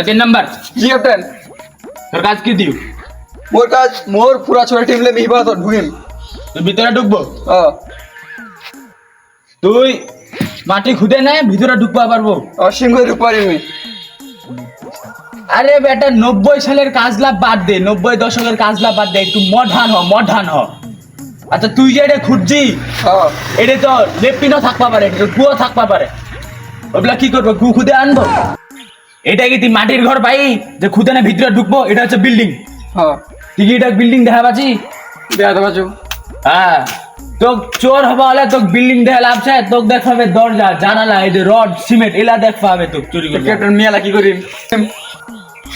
তিন নাম্বার জি ক্যাপ্টেন। তোর কাজ কি দিও? মোর কাজ মোর পুরা ছোট টিমলে মিহিবা তো ঢুকিম। তুই ভিতরে ঢুকবো, তুই মাটি খুদে নে ভিতরে ঢুকবা পারবো। অসীম করে পারিমি। আরে বেটা 90 সালের কাজলা বাদ দে, 90 দশকের কাজলা বাদ দে, একটু মডার্ন হ। আচ্ছা তুই যে এটা খুঁজছি এটা তো লেপিনও থাকবা পারে, এটা গুও থাকবা পারে, ওগুলা কি করবো? গু খুদে আনবো? এটা কি তুই মাটির ঘর পাই যে খুদে না ভিতরে ঢুকবো? এটা হচ্ছে বিল্ডিং। তুই কি এটা বিল্ডিং দেখা পাচ্ছি? দেখা পাচ্ছ? হ্যাঁ, তোক চোর হবা হলে তোক বিল্ডিং দেখা লাভ চাই, তোক দেখাবে দরজা জানালা, এই যে রড সিমেন্ট এলা দেখবা হবে তোক চুরি করবে। ক্যাপ্টেন মিয়ালা কি করিম?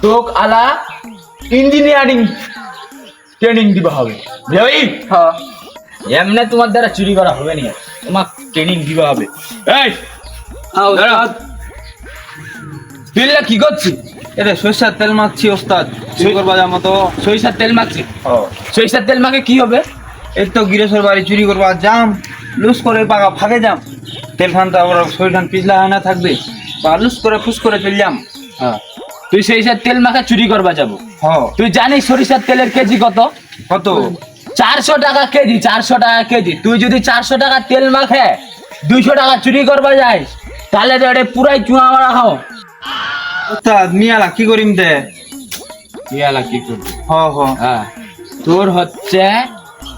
তোক আলা ইঞ্জিনিয়ারিং ট্রেনিং দিবা হবে ভাই। এমনি তোমার দ্বারা চুরি করা হবে না, তোমার ট্রেনিং দিবা হবে। এই তুই কি করছিস? এটা সরিষার তেল মাখছি ওস্তাদ, চুরি করবা যাবো তো। সরিষার তেল মাখছি? সরিষার তেল মাখে কি হবে? এই তো গিরেশ্বর বাড়ি চুরি করবা যাম, লুজ করে পাকা ফাঁকে যাম, তেল খানটা ওরা শরীর খান পিছলা হয় না থাকবে, বা লুজ করে ফুস করে চল যাম। তুই সরিষার তেল মাখা চুরি করবা যাবো? তুই জানিস সরিষার তেলের কেজি কত? কত? 400 টাকা কেজি, 400 টাকা কেজি। তুই যদি 400 টাকা তেল মাখে 200 টাকা চুরি করবা যাই, তাহলে তো এটা পুরাই চুয়া মারা হও। ওস্তাদ মিয়ালা কি করিম তে? ইয়ালা কি করবি? হ্যাঁ তোর হচ্ছে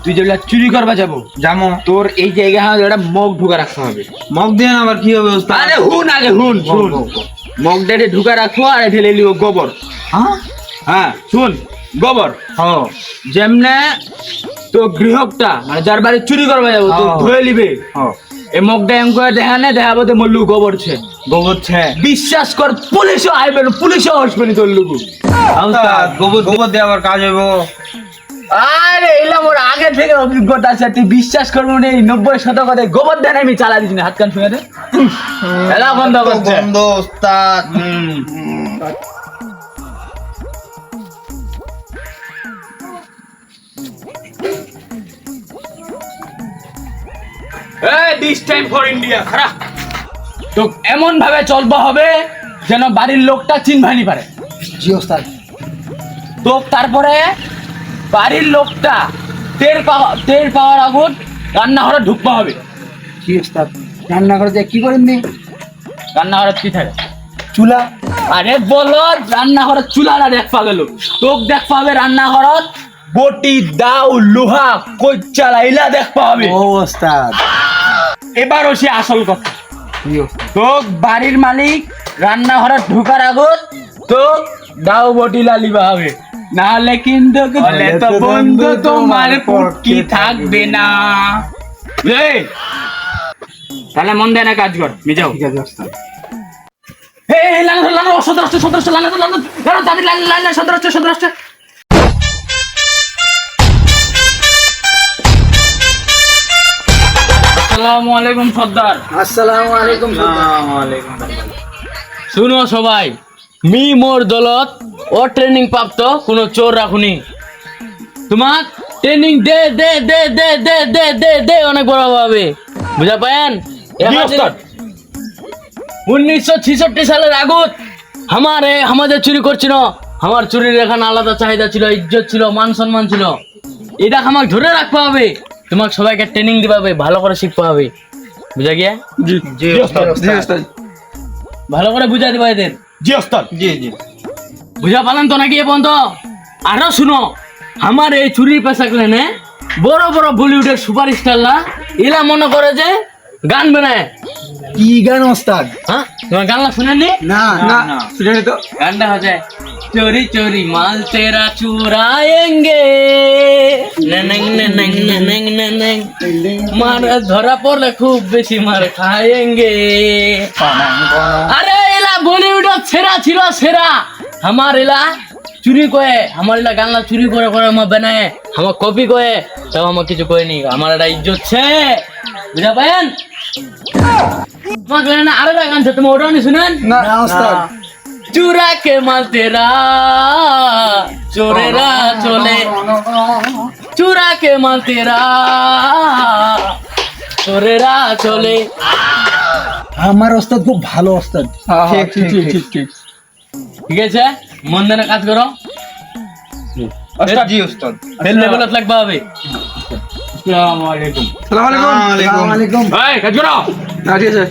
তুই যেগুলা চুরি করবা যাবো যামো, তোর এই জায়গায় একটা মগ ঢুকা রাখতে হবে। মগ দিয়ে না আবার কি হবে ওস্তাদ? আরে হুন আগে হুন শুন, মগটা ঢুকা রাখো আর ঢেলে লিও গোবর। হ্যাঁ শুন, গোবর যেমনে তো গৃহকটা মানে যার বাড়ি চুরি করবা যাবো তো ধুয়ে লিবে, এই মগটা এম করে দেখানে দেখাবো তো মল্লু গোবর ছে। গোবর ছে? বিশ্বাস কর পুলিশও আইবে না, পুলিশও আসবে না তোর লুকু। গোবর গোবর দিয়ে আবার কাজ হইব? আরে এলা মোর আগে থেকে অভিজ্ঞতা আছে, তুই বিশ্বাস করবো না, 90 শতকে গোবর দেন আমি চালা দিচ্ছি না, হাত কান শুনে দে এলা বন্ধ করছে। বন্ধ ওস্তাদ। দিস টাইম ফর ইন্ডিয়া খারাপ। তো এমন ভাবে চলবা হবে যেন বাড়ির লোকটা চিনভানি পারে। জি ওস্তাদ। তো তারপরে বাড়ির লোকটা টের পাওয়ার আগুন রান্নাঘরে ঢুকবা হবে। জি ওস্তাদ। রান্নাঘরে যে কি করেন নি? রান্নাঘরে কি থাকে? চুলা। আরে বলো রান্নাঘরে চুলাটা দেখবা গেল, তোক দেখবা হবে রান্নাঘরত বটি দাও লোহা কইচালা এলা দেখবা হবে। ও ওস্তাদ। এবারও সে আসল কথা, তোক বাড়ির মালিক রান্নাঘরে ঢুকার আগত তোক দাও বটিলা লিবা হবে, নাহলে কিন্তু তো বন্ধু তোমার পুটকি থাকবে না। তাহলে মন দেয় না কাজ কর, মিজাও। ঠিক আছে ওস্তাদ। আসসালামু আলাইকুম সর্দার। আসসালামু আলাইকুম। শুনো সবাই, মি মোর দলত ও ট্রেনিং প্রাপ্ত কোনো চোর রাখুনি, তোমাক ট্রেনিং দে দে দে দে দে দে দে দে অনেক বড় হবে, বুঝা পায়েন? 1966 সালের আগত আমাদের চুরি করছিল, আমার চুরির এখানে আলাদা চাহিদা ছিল, ইজ্জত ছিল, মান সম্মান ছিল, এটা আমাকে ধরে রাখতে হবে, তোমাকে সবাইকে ট্রেনিং দিতে হবে, ভালো করে শিখতে হবে, বুঝা গিয়া? জি ওস্তাদ। ভালো করে বুঝা দিবা এদের। জি ওস্তাদ। জি জি। বুঝা পালেন তো নাকি এ পর্যন্ত? আরো শুনো, আমার এই চুরির পেশা ক্লেনে বড় বড় বলিউডের সুপারস্টাররা এরা মনে করে যে গান বানায়। কি গান ওস্তাদ? হ্যাঁ, তোমার গানলা শুনেননি? না না শুনেনি তো। গানটা হচ্ছে চোরি চোরি মাল তেরা চুরায়েঙ্গে, মার ধরা পড়লে খুব বেশি মার খায়েঙ্গে। আরে এলা বলিউডের সেরা ছিল, সেরা। আমার এলা চুরি করে, আমার এলা গানলা চুরি করে করে আমার বানায়, আমার কপি করে, তাও আমার কিছু করেনি, আমার একটা ইজ্জত ছে, বুঝা পায়েন? তোমার না আরো গান আছে, তুমি ওটাও নি শুনেন? না ওস্তাদ। चुरा के माल तेरा चोरेरा चोले चुरा के माल तेरा তোরেরা চলে। আমার ওস্তাদ খুব ভালো ওস্তাদ। ঠিক ঠিক ঠিক ঠিক ঠিক আছে, মন দিয়ে কাজ করো। ওস্তাদ জি ওস্তাদ। ফেল লেভেলত লাগবা হবে। আসসালামু আলাইকুম। আসসালামু আলাইকুম। আসসালামু আলাইকুম। এই কাজ করো। ঠিক আছে